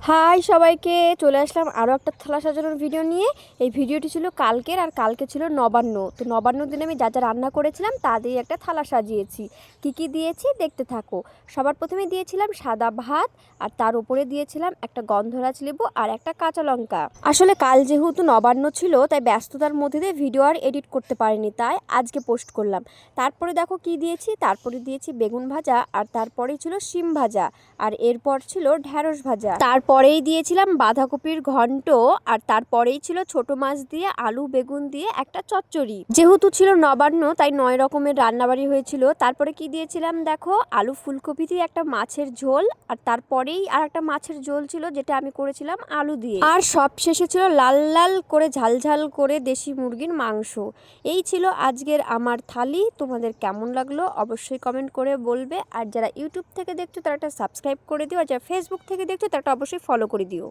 High সবাইকে, চলে আসলাম আরও একটা থালা সাজানোর ভিডিও নিয়ে। এই ভিডিওটি ছিল কালকের, আর কালকে ছিল নবান্ন। তো নবান্ন দিনে আমি যা যা রান্না করেছিলাম তা দিয়ে একটা থালা সাজিয়েছি। কি দিয়েছি দেখতে থাকো। সবার প্রথমে দিয়েছিলাম সাদা ভাত, আর তার উপরে দিয়েছিলাম একটা গন্ধরাজ লেবু আর একটা কাঁচা লঙ্কা। আসলে কাল যেহেতু নবান্ন ছিল, তাই ব্যস্ততার মধ্যে দিয়ে ভিডিও আর এডিট করতে পারিনি, তাই আজকে পোস্ট করলাম। তারপরে দেখো কি দিয়েছি, তারপরে দিয়েছি বেগুন ভাজা, আর তারপরেই ছিল শিম ভাজা, আর এরপর ছিল ঢ্যাঁড়স ভাজা, তারপরেই দিয়েছিলাম বাঁধাকপির ঘন্ট, আর তারপরেই ছিল ছোট মাছ দিয়ে আলু বেগুন দিয়ে একটা চচ্চড়ি। যেহেতু ছিল নবান্ন, তাই 9 রকমের রান্নাবাড়ি হয়েছিল। তারপরে কি দিয়েছিলাম দেখো, আলু ফুলকপি দিয়ে একটা মাছের ঝোল, আর তারপরেই আর একটা মাছের ঝোল ছিল যেটা আমি করেছিলাম আলু দিয়ে, আর সব শেষে ছিল লাল লাল করে ঝাল ঝাল করে দেশি মুরগির মাংস। এই ছিল আজকের আমার থালি। তোমাদের কেমন লাগলো অবশ্যই কমেন্ট করে বলবে। আর যারা ইউটিউব থেকে দেখছো তারা একটা সাবস্ক্রাইব করে দিও, আর যারা ফেসবুক থেকে দেখছো তারা অবশ্যই ফলো করে দিও।